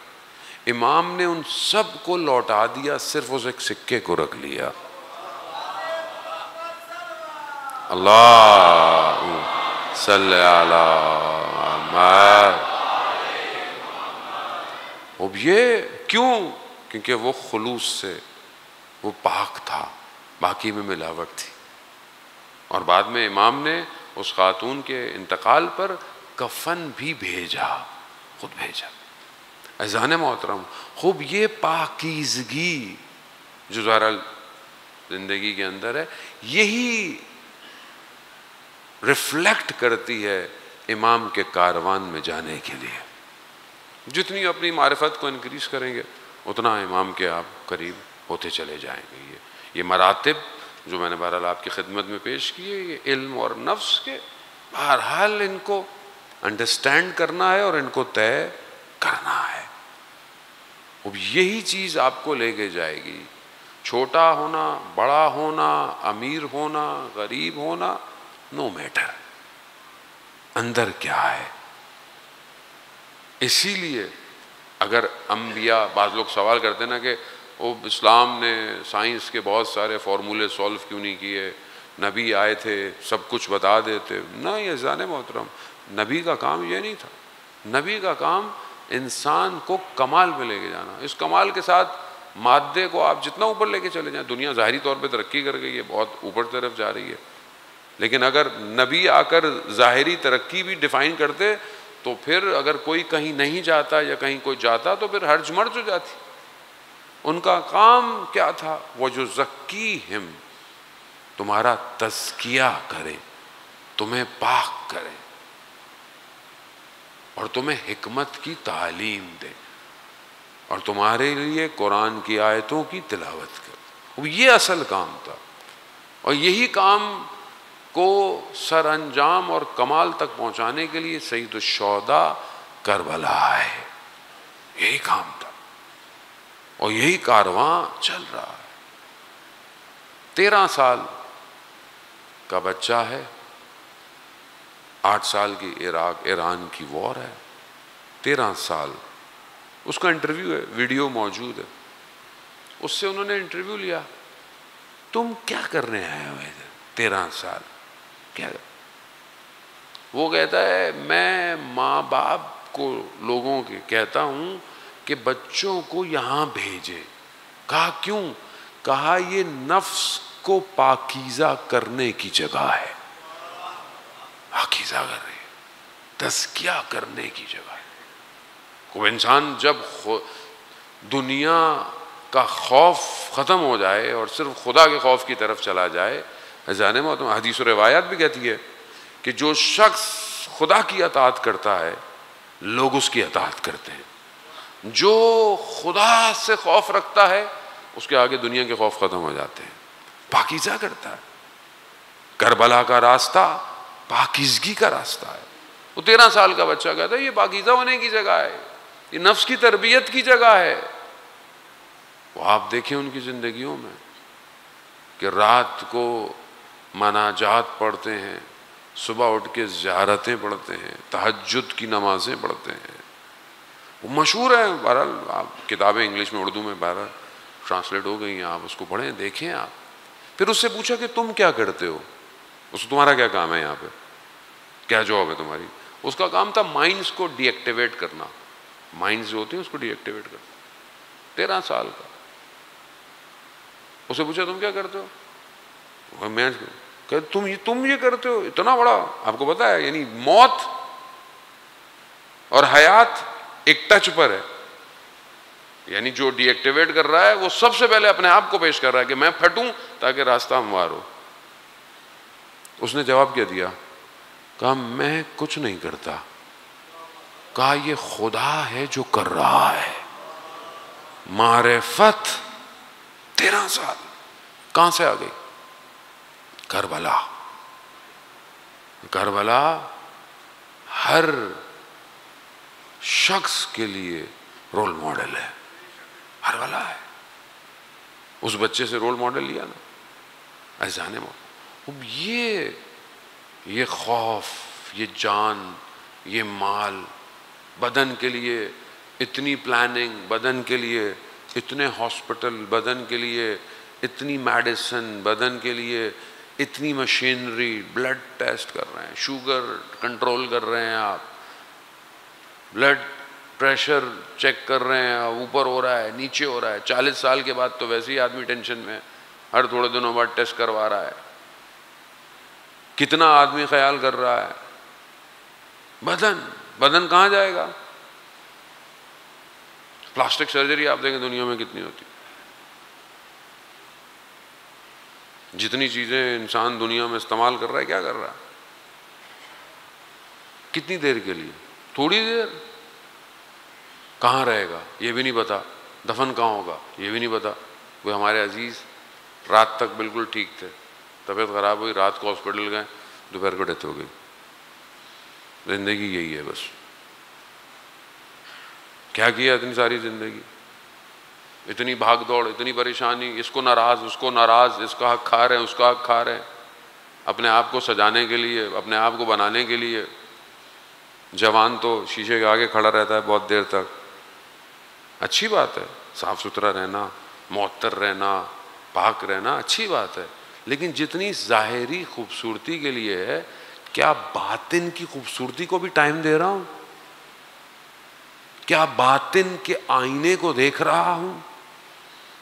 Speaker 1: इमाम ने उन सब को लौटा दिया, सिर्फ उस एक सिक्के को रख लिया। अल्लाह सल्ले अला मुहम्मद। अब ये क्यों? क्योंकि वो खुलूस से, वो पाक था, बाकी में मिलावट थी। और बाद में इमाम ने उस खातून के इंतकाल पर कफन भी भेजा, खुद भेजा। ऐज़ान मोहतरम, खूब ये पाकीज़गी जो ज़हरल ज़िंदगी के अंदर है, यही रिफ्लेक्ट करती है इमाम के कारवान में जाने के लिए। जितनी अपनी मारिफत को इंक्रीज करेंगे उतना इमाम के आप करीब होते चले जाएंगे। ये मरातिब जो मैंने बहरहाल आपकी खिदमत में पेश किए, ये इल्म और नफ्स के बहरहाल इनको अंडरस्टैंड करना है और इनको तय करना है। अब यही चीज़ आपको लेके जाएगी। छोटा होना, बड़ा होना, अमीर होना, गरीब होना, नो मैटर, अंदर क्या है। इसीलिए अगर अंबिया, बाद लोग सवाल करते ना कि वो इस्लाम ने साइंस के बहुत सारे फार्मूले सॉल्व क्यों नहीं किए, नबी आए थे सब कुछ बता देते ना। ये जाने मोहतरम, नबी का काम ये नहीं था। नबी का काम इंसान को कमाल में लेके जाना। इस कमाल के साथ मादे को आप जितना ऊपर लेके चले जाएं, दुनिया ज़ाहिरी तौर पे तरक्की कर गई है, बहुत ऊपर तरफ जा रही है, लेकिन अगर नबी आकर ज़ाहिरी तरक्की भी डिफ़ाइन करते तो फिर अगर कोई कहीं नहीं जाता या कहीं कोई जाता तो फिर हर्ज मर्ज हो जाती। उनका काम क्या था? वो जो ज़क्की हिम, तुम्हारा तज़किया करे, तुम्हें पाक करे और तुम्हें हिकमत की तालीम दे और तुम्हारे लिए कुरान की आयतों की तिलावत करे। ये असल काम था और यही काम को सर अंजाम और कमाल तक पहुंचाने के लिए सैयदुश्शुहदा करबला है। यही काम था और यही कारवां चल रहा है। 13 साल का बच्चा है, 8 साल की इराक ईरान की वॉर है, 13 साल। उसका इंटरव्यू है, वीडियो मौजूद है। उससे उन्होंने इंटरव्यू लिया, तुम क्या करने आए हो इधर 13 साल, क्या? वो कहता है मैं माँ बाप को, लोगों के कहता हूँ कि बच्चों को यहाँ भेजे। कहा क्यों? कहा ये नफ्स को पाकीज़ा करने की जगह है। पाकीज़ा कर रही है, तज़किया करने की जगह है। कोई इंसान जब दुनिया का खौफ ख़त्म हो जाए और सिर्फ खुदा के खौफ की तरफ चला जाए, जाने में तो हदीस और रिवायत भी कहती है कि जो शख्स खुदा की अताअत करता है लोग उसकी अताअत करते हैं। जो खुदा से खौफ रखता है उसके आगे दुनिया के खौफ ख़त्म हो जाते हैं। पाकीज़ा करता है। करबला का रास्ता पाकीज़गी का रास्ता है। वो 13 साल का बच्चा कहता है ये पाकीज़ा होने की जगह है, ये नफ्स की तरबियत की जगह है। वो आप देखें उनकी ज़िंदगियों में कि रात को मनाजात पढ़ते हैं, सुबह उठ के ज़ियारतें पढ़ते हैं, तहज्जुद की नमाज़ें पढ़ते हैं। वो मशहूर है। बहरहाल आप किताबें इंग्लिश में, उर्दू में बहरहाल ट्रांसलेट हो गई हैं, आप उसको पढ़ें, देखें आप। फिर उससे पूछा कि तुम क्या करते हो, उसको तुम्हारा क्या काम है यहाँ पे, क्या जॉब है तुम्हारी? उसका काम था माइंड्स को डीएक्टिवेट करना। माइंड्स जो होते हैं उसको डीएक्टिवेट करना। 13 साल का। उससे पूछा तुम क्या करते हो? मैं कहते तुम ये करते हो, इतना बड़ा, आपको पता है यानी मौत और हयात एक टच पर है। यानी जो डीएक्टिवेट कर रहा है वो सबसे पहले अपने आप को पेश कर रहा है कि मैं फटूं ताकि रास्ता हमवार हो। उसने जवाब क्या दिया? कहा मैं कुछ नहीं करता। कहा ये खुदा है जो कर रहा है। मारिफत 13 साल कहां से आ गई? करबला। करबला हर शख्स के लिए रोल मॉडल है। करबला है। उस बच्चे से रोल मॉडल लिया ना, ऐसा जाने अब ये खौफ, ये जान, ये माल, बदन के लिए इतनी प्लानिंग, बदन के लिए इतने हॉस्पिटल, बदन के लिए इतनी मेडिसिन, बदन के लिए इतनी मशीनरी, ब्लड टेस्ट कर रहे हैं, शुगर कंट्रोल कर रहे हैं आप, ब्लड प्रेशर चेक कर रहे हैं, ऊपर हो रहा है, नीचे हो रहा है। 40 साल के बाद तो वैसे ही आदमी टेंशन में, हर थोड़े दिनों बाद टेस्ट करवा रहा है। कितना आदमी ख्याल कर रहा है। बदन कहाँ जाएगा? प्लास्टिक सर्जरी आप देखें दुनिया में कितनी होती। जितनी चीज़ें इंसान दुनिया में इस्तेमाल कर रहा है, क्या कर रहा है? कितनी देर के लिए? थोड़ी देर। कहाँ रहेगा ये भी नहीं पता, दफन कहाँ होगा ये भी नहीं पता। वो हमारे अजीज़ रात तक बिल्कुल ठीक थे, तबीयत ख़राब हुई, रात को हॉस्पिटल गए, दोपहर को डेथ हो गई। ज़िंदगी यही है बस। क्या किया इतनी सारी ज़िंदगी? इतनी भाग दौड़, इतनी परेशानी, इसको नाराज़, उसको नाराज़, इसका हक खा रहे हैं, उसका हक खा रहे हैं, अपने आप को सजाने के लिए, अपने आप को बनाने के लिए। जवान तो शीशे के आगे खड़ा रहता है बहुत देर तक, अच्छी बात है, साफ सुथरा रहना, मुअत्तर रहना, पाक रहना अच्छी बात है, लेकिन जितनी ज़ाहिरी खूबसूरती के लिए है, क्या बातिन की खूबसूरती को भी टाइम दे रहा हूँ? क्या बातिन के आईने को देख रहा हूँ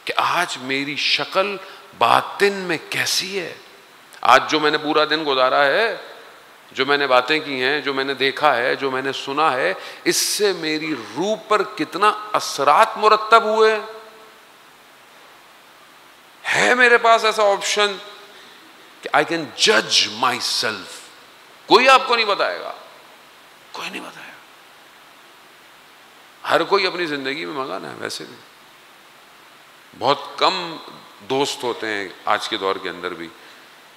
Speaker 1: कि आज मेरी शक्ल बातिन में कैसी है? आज जो मैंने पूरा दिन गुजारा है, जो मैंने बातें की हैं, जो मैंने देखा है, जो मैंने सुना है, इससे मेरी रूह पर कितना असरात मुरत्तब हुए? है मेरे पास ऐसा ऑप्शन कि आई कैन जज माई सेल्फ? कोई आपको नहीं बताएगा, कोई नहीं बताएगा। हर कोई अपनी जिंदगी में मगन है। वैसे भी बहुत कम दोस्त होते हैं आज के दौर के अंदर भी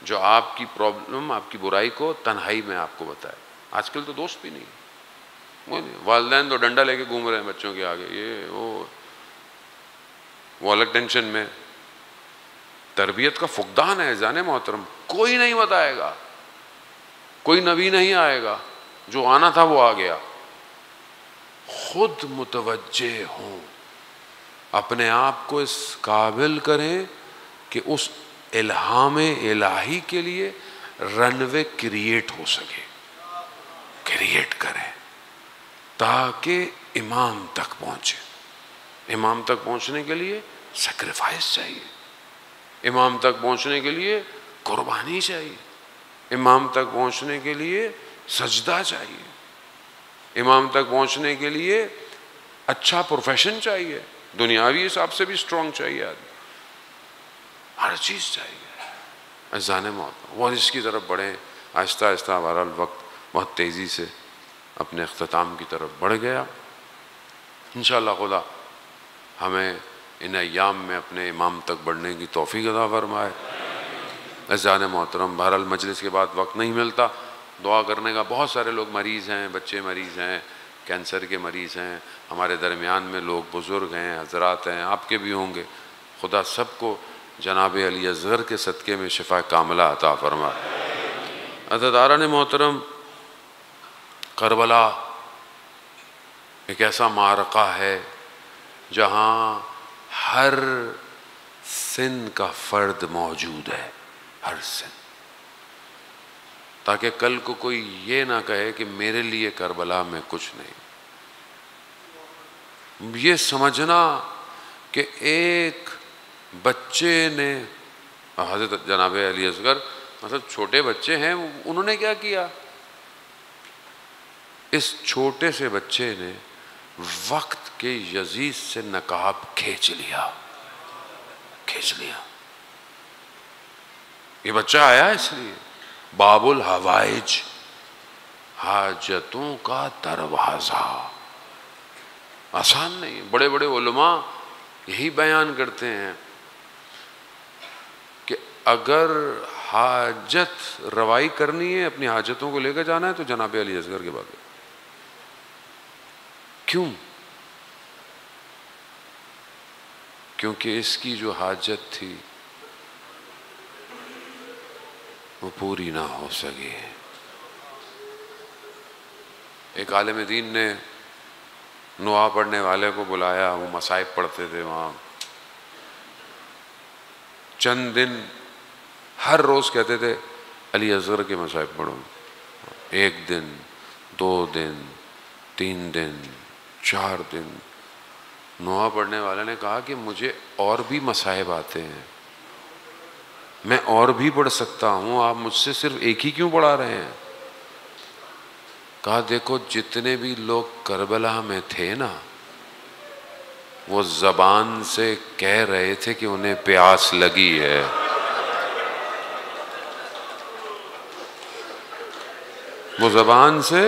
Speaker 1: जो आपकी प्रॉब्लम, आपकी बुराई को तन्हाई में आपको बताए। आजकल तो दोस्त भी नहीं, वो नहीं, वालिदैन तो डंडा लेके घूम रहे हैं बच्चों के आगे, ये वो अलग टेंशन में। तरबियत का फुकदान है जाने मोहतरम, कोई नहीं बताएगा, कोई नबी नहीं आएगा, जो आना था वो आ गया। खुद मुतवज्जे हों, अपने आप को इस काबिल करें कि उस इल्हाम इलाही के लिए रनवे क्रिएट हो सके, क्रिएट करें ताकि इमाम तक पहुंचे। इमाम तक पहुंचने के लिए सैक्रिफाइस चाहिए, इमाम तक पहुंचने के लिए कुर्बानी चाहिए, इमाम तक पहुंचने के लिए सजदा चाहिए, इमाम तक पहुंचने के लिए अच्छा प्रोफेशन चाहिए, दुनियावी हिसाब से भी स्ट्रांग चाहिए आदमी, हर चीज़ चाहिए। अज़ान मौत और इसकी तरफ बढ़ें। आहिस्ता आहिस्ता हमारा वक्त बहुत तेज़ी से अपने अख्ताम की तरफ बढ़ गया। इंशाअल्लाह खुदा हमें इन अय्याम में अपने इमाम तक बढ़ने की तौफीक अता फरमाए। अज़ान मोहतरम, बहरहाल मजलिस के बाद वक्त नहीं मिलता दुआ करने का। बहुत सारे लोग मरीज़ हैं, बच्चे मरीज़ हैं, कैंसर के मरीज़ हैं, हमारे दरमियान में लोग बुज़ुर्ग हैं, हज़रात हैं, आपके भी होंगे। खुदा सबको जनाब अली असगर के सदक़े में शिफा कामिला अता फरमाए। अज़दारान मोहतरम, करबला एक ऐसा मारका है जहाँ हर सिन का फ़र्द मौजूद है, हर सिन, ताकि कल को कोई ये ना कहे कि मेरे लिए करबला में कुछ नहीं। ये समझना कि एक बच्चे ने, हज़रत जनाब अली असगर मतलब छोटे बच्चे हैं, उन्होंने क्या किया? इस छोटे से बच्चे ने वक्त के यजीद से नकाब खींच लिया, खींच लिया। ये बच्चा आया इसलिए बाबुल हवाइज, हाजतों का दरवाज़ा। आसान नहीं। बड़े बड़े उलमा यही बयान करते हैं कि अगर हाजत रवाई करनी है, अपनी हाजतों को लेकर जाना है, तो जनाब अली असगर के बाद। क्यों? क्योंकि इसकी जो हाजत थी वो पूरी ना हो सके। एक आलिम दीन ने नुआ पढ़ने वाले को बुलाया, वो मसाइब पढ़ते थे वहाँ। चंद दिन हर रोज़ कहते थे अली असगर के मसाइब पढ़ो। एक दिन, 2 दिन, 3 दिन, 4 दिन। नुआ पढ़ने वाले ने कहा कि मुझे और भी मसाइब आते हैं, मैं और भी पढ़ सकता हूँ, आप मुझसे सिर्फ एक ही क्यों पढ़ा रहे हैं? कहा देखो, जितने भी लोग करबला में थे ना, वो ज़बान से कह रहे थे कि उन्हें प्यास लगी है। वो ज़बान से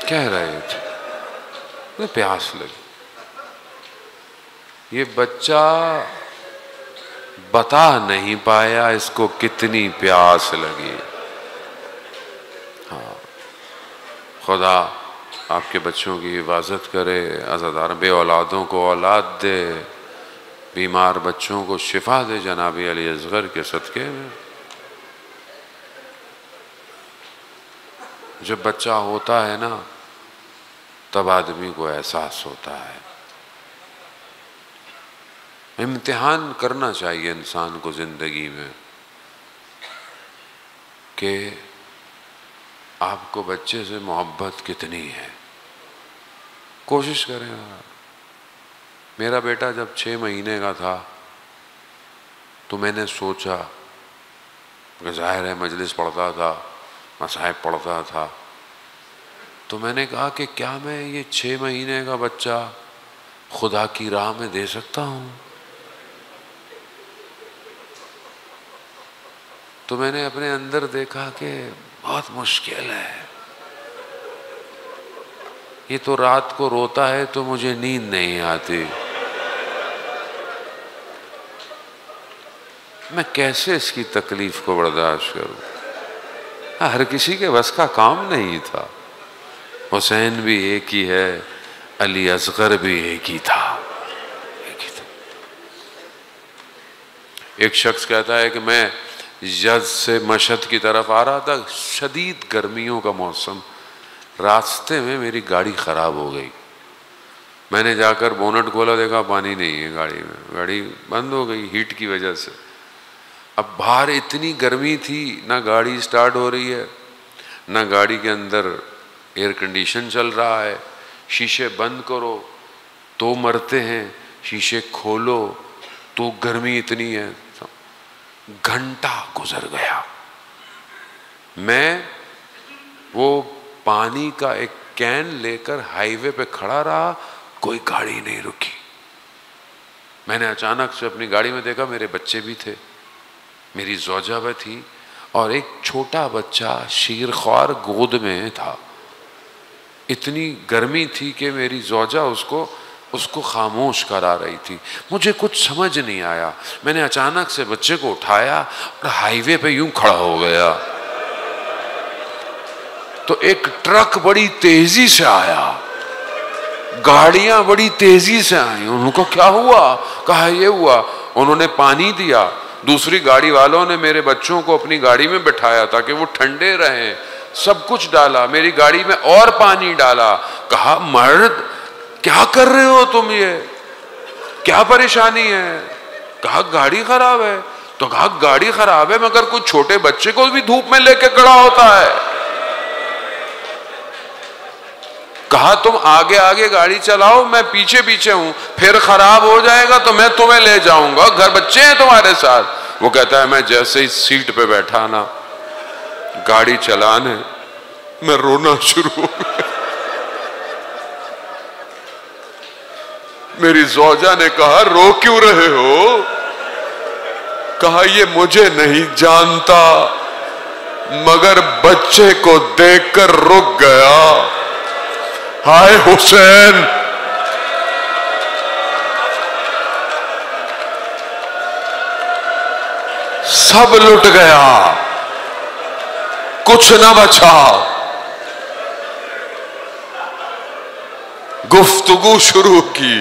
Speaker 1: कह रहे थे, प्यास लगी। ये बच्चा बता नहीं पाया इसको कितनी प्यास लगी। हाँ, खुदा आपके बच्चों की हिफाजत करे, अज़ादार बे औलादों को औलाद दे, बीमार बच्चों को शिफा दे जनाबी अली असगर के सदक़े में। जब बच्चा होता है ना, तब आदमी को एहसास होता है। इम्तिहान करना चाहिए इंसान को ज़िंदगी में कि आपको बच्चे से मोहब्बत कितनी है। कोशिश करें। मेरा बेटा जब 6 महीने का था तो मैंने सोचा कि ज़ाहिर है मजलिस पढ़ता था, मसाहिब पढ़ता था, तो मैंने कहा कि क्या मैं ये 6 महीने का बच्चा खुदा की राह में दे सकता हूँ? तो मैंने अपने अंदर देखा कि बहुत मुश्किल है। ये तो रात को रोता है तो मुझे नींद नहीं आती, मैं कैसे इसकी तकलीफ को बर्दाश्त करूं? हर किसी के बस का काम नहीं था। हुसैन भी एक ही है, अली असगर भी एक ही था। एक शख्स कहता है कि मैं यज़ से मशहद की तरफ आ रहा था, शदीद गर्मियों का मौसम, रास्ते में मेरी गाड़ी ख़राब हो गई। मैंने जाकर बोनट खोला, देखा पानी नहीं है गाड़ी में, गाड़ी बंद हो गई हीट की वजह से। अब बाहर इतनी गर्मी थी, ना गाड़ी स्टार्ट हो रही है, ना गाड़ी के अंदर एयर कंडीशन चल रहा है। शीशे बंद करो तो मरते हैं, शीशे खोलो तो गर्मी इतनी है। घंटा गुजर गया। मैं वो पानी का एक कैन लेकर हाईवे पे खड़ा रहा, कोई गाड़ी नहीं रुकी। मैंने अचानक से अपनी गाड़ी में देखा, मेरे बच्चे भी थे, मेरी ज़ौजा भी थी और एक छोटा बच्चा शीरख्वार गोद में था। इतनी गर्मी थी कि मेरी ज़ौजा उसको खामोश करा रही थी। मुझे कुछ समझ नहीं आया। मैंने अचानक से बच्चे को उठाया और हाईवे पे यूं खड़ा हो गया तो एक ट्रक बड़ी तेजी से आया, गाड़ियां बड़ी तेजी से आई। उनको क्या हुआ? कहा ये हुआ। उन्होंने पानी दिया, दूसरी गाड़ी वालों ने मेरे बच्चों को अपनी गाड़ी में बिठाया ताकि वो ठंडे रहें, सब कुछ डाला, मेरी गाड़ी में और पानी डाला। कहा मर्द क्या कर रहे हो तुम, ये क्या परेशानी है? कहा गाड़ी खराब है। तो कहा गाड़ी खराब है मगर कुछ छोटे बच्चे को भी धूप में लेके खड़ा होता है। कहा तुम आगे आगे गाड़ी चलाओ, मैं पीछे पीछे हूं, फिर खराब हो जाएगा तो मैं तुम्हें ले जाऊंगा, घर बच्चे हैं तुम्हारे साथ। वो कहता है मैं जैसे ही सीट पे बैठा ना गाड़ी चलाने, मैं रोना शुरू हो गया। मेरी ज़ौजा ने कहा रो क्यों रहे हो? कहा ये मुझे नहीं जानता मगर बच्चे को देखकर रुक गया। हाय हुसैन, सब लुट गया, कुछ न बचा। गुफ्तगू शुरू की।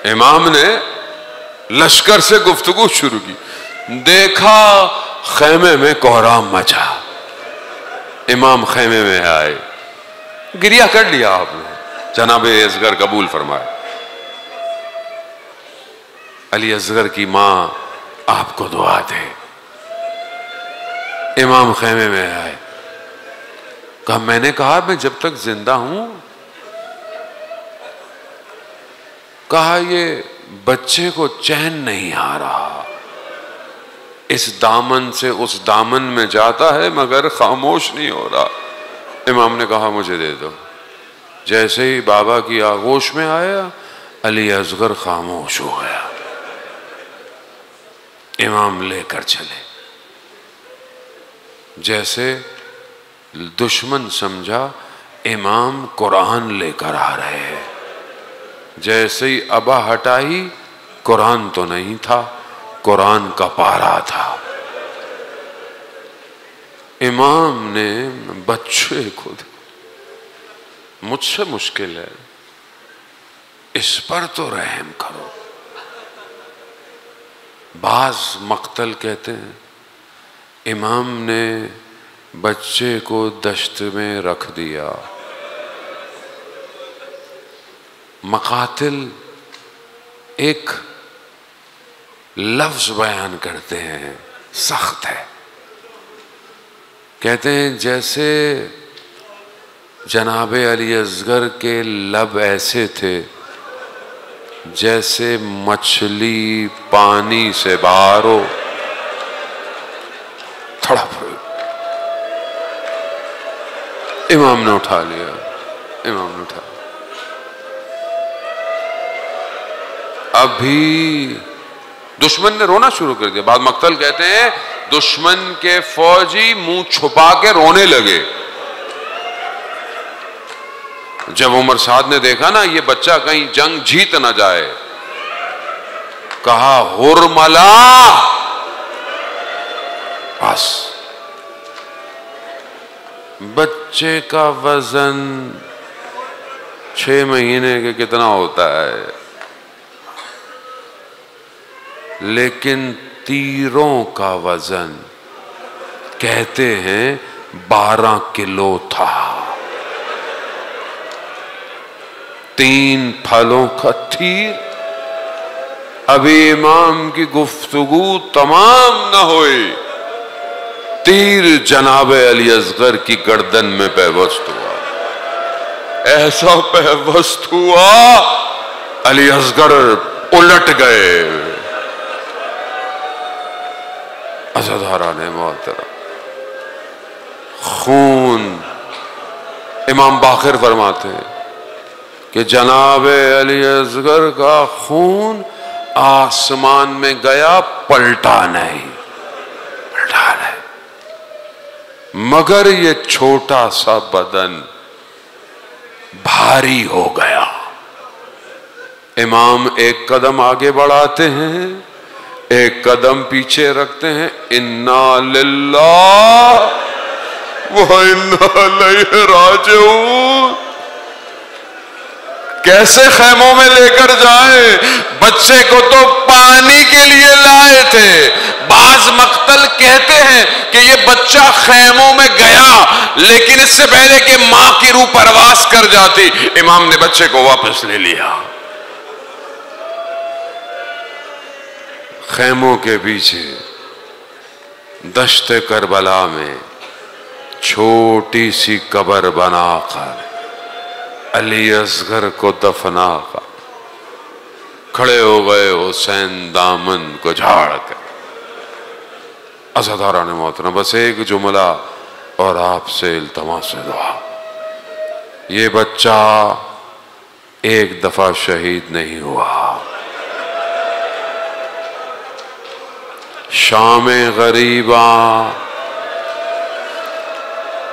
Speaker 1: इमाम ने लश्कर से गुफ्तगू शुरू की। देखा खेमे में कोहराम मचा। इमाम खेमे में आए, गिरिया कर लिया आपने, जनाबे असगर कबूल फरमाए। अली असगर की मां आपको दुआ दे। इमाम खेमे में आए, कहा मैंने कहा मैं जब तक जिंदा हूं, कहा ये बच्चे को चैन नहीं आ रहा, इस दामन से उस दामन में जाता है मगर खामोश नहीं हो रहा। इमाम ने कहा मुझे दे दो। जैसे ही बाबा की आगोश में आया, अली असगर खामोश हो गया। इमाम लेकर चले। जैसे दुश्मन समझा इमाम कुरान लेकर आ रहे हैं। जैसे ही अबा हटाई, कुरान तो नहीं था, कुरान का पारा था। इमाम ने बच्चे को, मुझसे मुश्किल है, इस पर तो रहम करो। बाज मक्तल कहते हैं इमाम ने बच्चे को दश्त में रख दिया। मकातिल एक लफ्ज बयान करते हैं, सख्त है। कहते हैं जैसे जनाबे अली असगर के लब ऐसे थे जैसे मछली पानी से बाहर हो, तड़प रही। इमाम ने उठा लिया, इमाम ने उठा। अभी दुश्मन ने रोना शुरू कर दिया। बाद मक्तल कहते हैं दुश्मन के फौजी मुंह छुपा के रोने लगे। जब उमर साद ने देखा ना ये बच्चा कहीं जंग जीत ना जाए, कहा हुरमला, बस। बच्चे का वजन 6 महीने के कितना होता है, लेकिन तीरों का वजन कहते हैं 12 किलो था। 3 फलों का तीर। अभी इमाम की गुफ्तगू तमाम न हुई, तीर जनाबे अली असगर की गर्दन में पैवस्त हुआ। ऐसा पैवस्त हुआ अली असगर उलट गए। अज़ादारा ने मोहतरम खून, इमाम बाखिर फरमाते हैं कि जनाबे अली असगर का खून आसमान में गया, पलटा नहीं, पलटा नहीं, मगर ये छोटा सा बदन भारी हो गया। इमाम एक कदम आगे बढ़ाते हैं, एक कदम पीछे रखते हैं। इन्ना लिल्लाह व इन्ना इलैहि राजिऊन। कैसे खैमों में लेकर जाए? बच्चे को तो पानी के लिए लाए थे। बाज मक्तल कहते हैं कि ये बच्चा खैमों में गया, लेकिन इससे पहले कि मां की रूह परवास कर जाती, इमाम ने बच्चे को वापस ले लिया। खैमों के पीछे दश्त करबला में छोटी सी कब्र बनाकर अली असगर को दफना कर खड़े हो गए हुसैन दामन को झाड़ कर। अज़ादारा ने मोहतरम बस एक जुमला और आपसे इल्तमास दुआ, ये बच्चा एक दफा शहीद नहीं हुआ। शामे गरीबा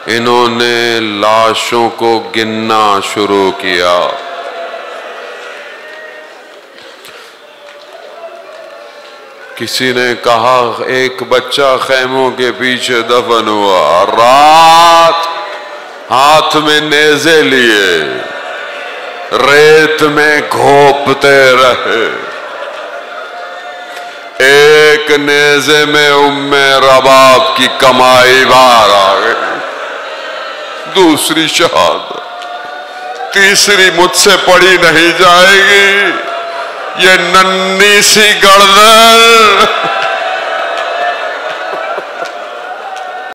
Speaker 1: इन्होंने लाशों को गिनना शुरू किया। किसी ने कहा एक बच्चा खैमों के पीछे दफन हुआ, रात हाथ में नेज़े लिए रेत में घोंपते रहे। एक नेज़े में उम्मे रबाब की कमाई बाहर आ गई, दूसरी शहादत, तीसरी मुझसे पढ़ी नहीं जाएगी। ये नन्ही सी गर्दन